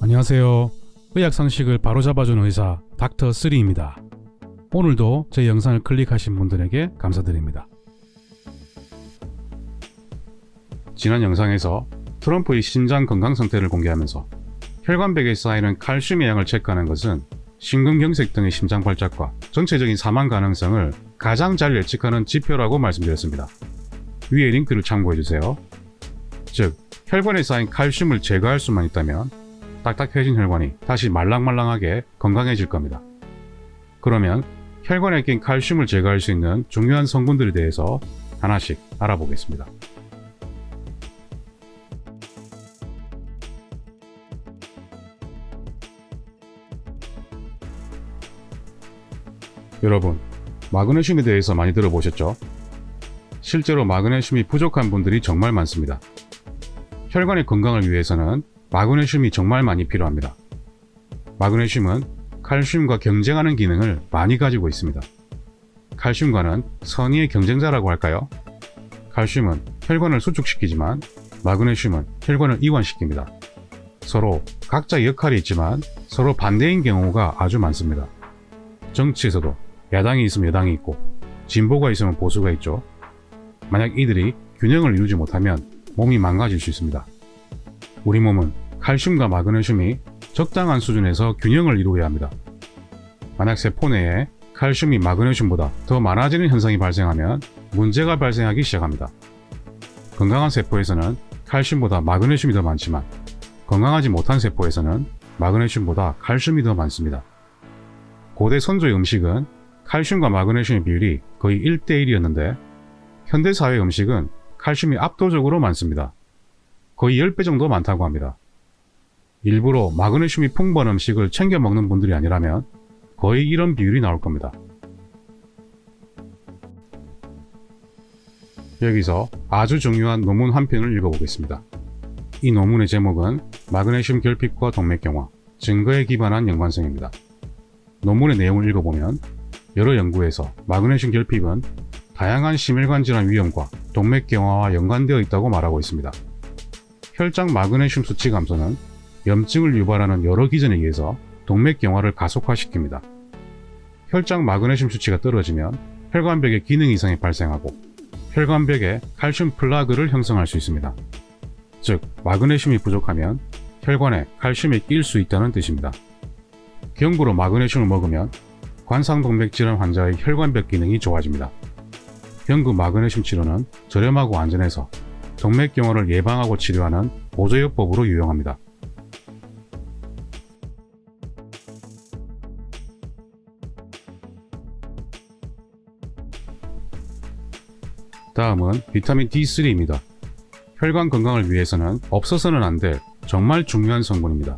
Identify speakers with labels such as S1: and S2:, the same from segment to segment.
S1: 안녕하세요. 의학 상식을 바로잡아주는 의사 닥터3입니다. 오늘도 제 영상을 클릭하신 분들에게 감사드립니다. 지난 영상에서 트럼프의 신장 건강 상태를 공개하면서 혈관벽에 쌓이는 칼슘의 양을 체크하는 것은 심근경색 등의 심장 발작과 전체적인 사망 가능성을 가장 잘 예측하는 지표라고 말씀드렸습니다. 위에 링크를 참고해주세요. 즉, 혈관에 쌓인 칼슘을 제거할 수만 있다면 딱딱해진 혈관이 다시 말랑말랑하게 건강해질 겁니다. 그러면 혈관에 낀 칼슘을 제거할 수 있는 중요한 성분들에 대해서 하나씩 알아보겠습니다. 여러분, 마그네슘에 대해서 많이 들어보셨죠? 실제로 마그네슘이 부족한 분들이 정말 많습니다. 혈관의 건강을 위해서는 마그네슘이 정말 많이 필요합니다. 마그네슘은 칼슘과 경쟁하는 기능을 많이 가지고 있습니다. 칼슘과는 선의의 경쟁자라고 할까요? 칼슘은 혈관을 수축시키지만 마그네슘은 혈관을 이완시킵니다. 서로 각자의 역할이 있지만 서로 반대인 경우가 아주 많습니다. 정치에서도 야당이 있으면 여당이 있고 진보가 있으면 보수가 있죠. 만약 이들이 균형을 이루지 못하면 몸이 망가질 수 있습니다. 우리 몸은 칼슘과 마그네슘이 적당한 수준에서 균형을 이루어야 합니다. 만약 세포 내에 칼슘이 마그네슘보다 더 많아지는 현상이 발생하면 문제가 발생하기 시작합니다. 건강한 세포에서는 칼슘보다 마그네슘이 더 많지만 건강하지 못한 세포에서는 마그네슘보다 칼슘이 더 많습니다. 고대 선조의 음식은 칼슘과 마그네슘의 비율이 거의 1대1이었는데 현대사회 음식은 칼슘이 압도적으로 많습니다. 거의 10배 정도 많다고 합니다. 일부러 마그네슘이 풍부한 음식을 챙겨 먹는 분들이 아니라면 거의 이런 비율이 나올 겁니다. 여기서 아주 중요한 논문 한 편을 읽어보겠습니다. 이 논문의 제목은 마그네슘 결핍과 동맥경화, 증거에 기반한 연관성입니다. 논문의 내용을 읽어보면 여러 연구에서 마그네슘 결핍은 다양한 심혈관 질환 위험과 동맥경화와 연관되어 있다고 말하고 있습니다. 혈장 마그네슘 수치 감소는 염증을 유발하는 여러 기전에 의해서 동맥경화를 가속화시킵니다. 혈장 마그네슘 수치가 떨어지면 혈관벽에 기능 이상이 발생하고 혈관벽에 칼슘 플라그를 형성할 수 있습니다. 즉, 마그네슘이 부족하면 혈관에 칼슘이 낄 수 있다는 뜻입니다. 경구로 마그네슘을 먹으면 관상동맥 질환 환자의 혈관벽 기능이 좋아집니다. 경구 마그네슘 치료는 저렴하고 안전해서 동맥경화를 예방하고 치료하는 보조요법으로 유용합니다. 다음은 비타민 D3입니다. 혈관 건강을 위해서는 없어서는 안 될 정말 중요한 성분입니다.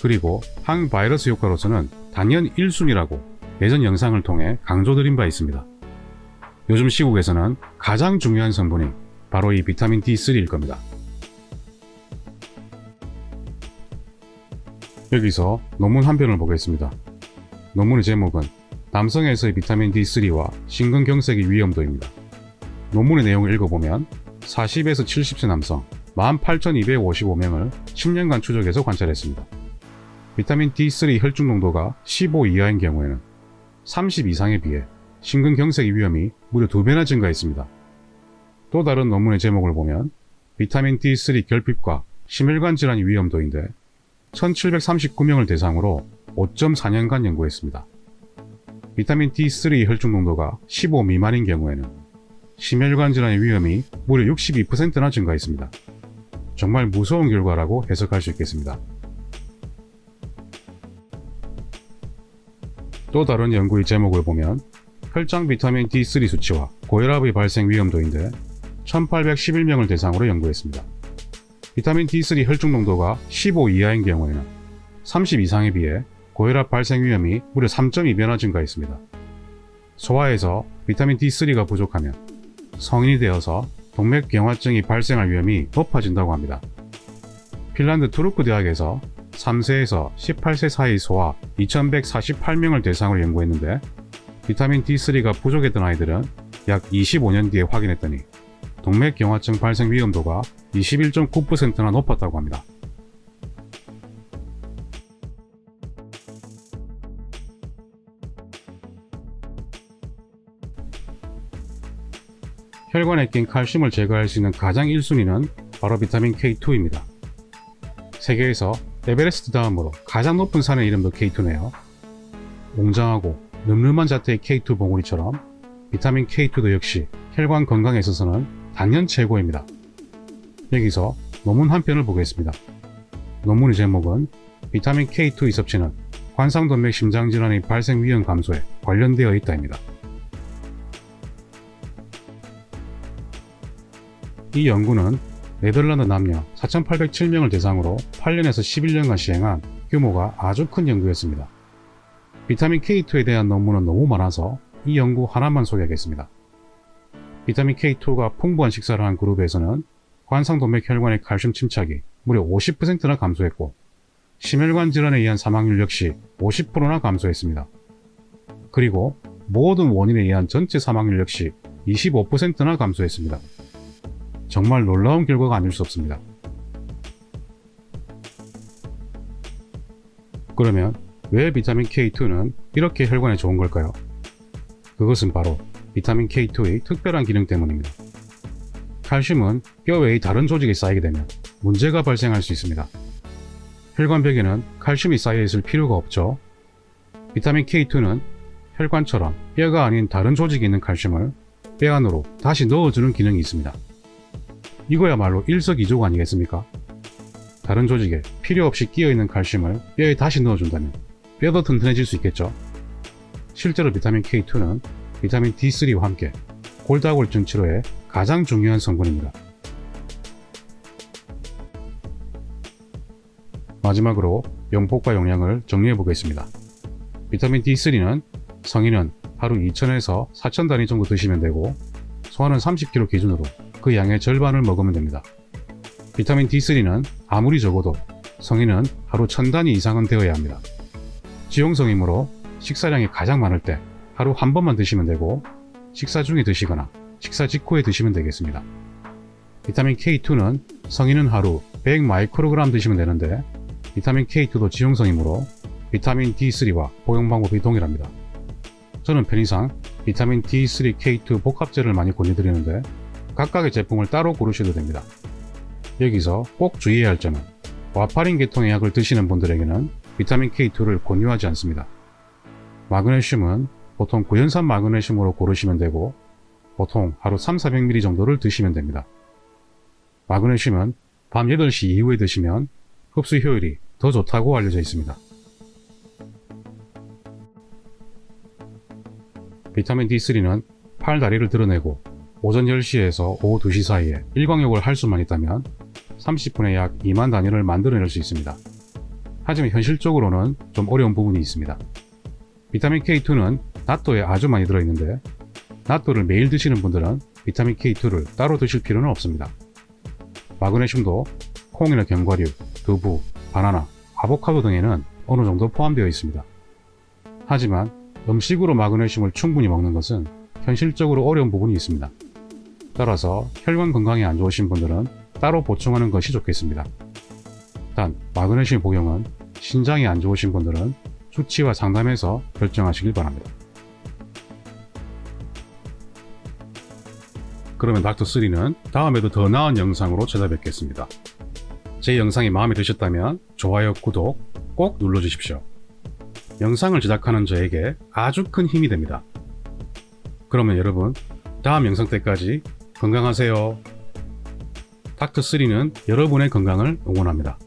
S1: 그리고 항바이러스 효과로서는 단연 1순위라고 예전 영상을 통해 강조드린 바 있습니다. 요즘 시국에서는 가장 중요한 성분이 바로 이 비타민 D3일 겁니다. 여기서 논문 한 편을 보겠습니다. 논문의 제목은 남성에서의 비타민 D3와 심근경색의 위험도입니다. 논문의 내용을 읽어보면 40에서 70세 남성 18,255명을 10년간 추적해서 관찰했습니다. 비타민 D3 혈중 농도가 15 이하인 경우에는 30 이상에 비해 심근경색 위험이 무려 2배나 증가했습니다. 또 다른 논문의 제목을 보면 비타민 D3 결핍과 심혈관 질환 위험도인데 1739명을 대상으로 5.4년간 연구했습니다. 비타민 D3 혈중 농도가 15 미만인 경우에는 심혈관 질환의 위험이 무려 62%나 증가했습니다. 정말 무서운 결과라고 해석할 수 있겠습니다. 또 다른 연구의 제목을 보면 혈장 비타민 D3 수치와 고혈압의 발생 위험도인데 1811명을 대상으로 연구했습니다. 비타민 D3 혈중 농도가 15 이하인 경우에는 30 이상에 비해 고혈압 발생 위험이 무려 3.2배나 증가했습니다. 소화에서 비타민 D3가 부족하면 성인이 되어서 동맥경화증이 발생할 위험이 높아진다고 합니다. 핀란드 투르크 대학에서 3세에서 18세 사이 소아 2148명을 대상으로 연구했는데 비타민 D3가 부족했던 아이들은 약 25년 뒤에 확인했더니 동맥경화증 발생 위험도가 21.9%나 높았다고 합니다. 혈관에 낀 칼슘을 제거할 수 있는 가장 1순위는 바로 비타민 K2입니다. 세계에서 에베레스트 다음으로 가장 높은 산의 이름도 K2네요. 웅장하고 늠름한 자태의 K2 봉우리처럼 비타민 K2도 역시 혈관 건강에 있어서는 단연 최고입니다. 여기서 논문 한 편을 보겠습니다. 논문의 제목은 비타민 K2 이섭치는 관상동맥 심장질환의 발생 위험 감소에 관련되어 있다입니다. 이 연구는 네덜란드 남녀 4,807명을 대상으로 8년에서 11년간 시행한 규모가 아주 큰 연구였습니다. 비타민 K2에 대한 논문은 너무 많아서 이 연구 하나만 소개하겠습니다. 비타민 K2가 풍부한 식사를 한 그룹에서는 관상동맥 혈관의 칼슘 침착이 무려 50%나 감소했고 심혈관 질환에 의한 사망률 역시 50%나 감소했습니다. 그리고 모든 원인에 의한 전체 사망률 역시 25%나 감소했습니다. 정말 놀라운 결과가 아닐 수 없습니다. 그러면 왜 비타민 K2는 이렇게 혈관에 좋은 걸까요? 그것은 바로 비타민 K2의 특별한 기능 때문입니다. 칼슘은 뼈 외의 다른 조직에 쌓이게 되면 문제가 발생할 수 있습니다. 혈관벽에는 칼슘이 쌓여 있을 필요가 없죠. 비타민 K2는 혈관처럼 뼈가 아닌 다른 조직에 있는 칼슘을 뼈 안으로 다시 넣어주는 기능이 있습니다. 이거야말로 일석이조가 아니겠습니까? 다른 조직에 필요 없이 끼어있는 칼슘을 뼈에 다시 넣어준다면 뼈도 튼튼해질 수 있겠죠. 실제로 비타민 K2는 비타민 D3와 함께 골다공증 치료에 가장 중요한 성분입니다. 마지막으로 용폭과 용량을 정리해 보겠습니다. 비타민 D3는 성인은 하루 2,000에서 4,000 단위 정도 드시면 되고 소아는 30kg 기준으로 그 양의 절반을 먹으면 됩니다. 비타민 D3는 아무리 적어도 성인은 하루 1,000 단위 이상은 되어야 합니다. 지용성이므로 식사량이 가장 많을 때 하루 한 번만 드시면 되고 식사 중에 드시거나 식사 직후에 드시면 되겠습니다. 비타민 K2는 성인은 하루 100 마이크로그램 드시면 되는데 비타민 K2도 지용성이므로 비타민 D3와 복용 방법이 동일합니다. 저는 편의상 비타민 D3, K2 복합제를 많이 권유드리는데 각각의 제품을 따로 고르셔도 됩니다. 여기서 꼭 주의해야 할 점은 와파린 계통의 약을 드시는 분들에게는 비타민 K2를 권유하지 않습니다. 마그네슘은 보통 구연산 마그네슘으로 고르시면 되고 보통 하루 300~400ml 정도를 드시면 됩니다. 마그네슘은 밤 8시 이후에 드시면 흡수 효율이 더 좋다고 알려져 있습니다. 비타민 D3는 팔 다리를 드러내고 오전 10시에서 오후 2시 사이에 일광욕을 할 수만 있다면 30분에 약 2만 단위를 만들어낼 수 있습니다. 하지만 현실적으로는 좀 어려운 부분이 있습니다. 비타민 K2는 낫또에 아주 많이 들어있는데 낫또를 매일 드시는 분들은 비타민 K2를 따로 드실 필요는 없습니다. 마그네슘도 콩이나 견과류, 두부, 바나나, 아보카도 등에는 어느 정도 포함되어 있습니다. 하지만 음식으로 마그네슘을 충분히 먹는 것은 현실적으로 어려운 부분이 있습니다. 따라서 혈관 건강에 안 좋으신 분들은 따로 보충하는 것이 좋겠습니다. 단 마그네슘 복용은 신장이 안 좋으신 분들은 수치와 상담해서 결정하시길 바랍니다. 그러면 닥터3는 다음에도 더 나은 영상으로 찾아뵙겠습니다. 제 영상이 마음에 드셨다면 좋아요, 구독 꼭 눌러주십시오. 영상을 제작하는 저에게 아주 큰 힘이 됩니다. 그러면 여러분 다음 영상 때까지 건강하세요. 닥터3는 여러분의 건강을 응원합니다.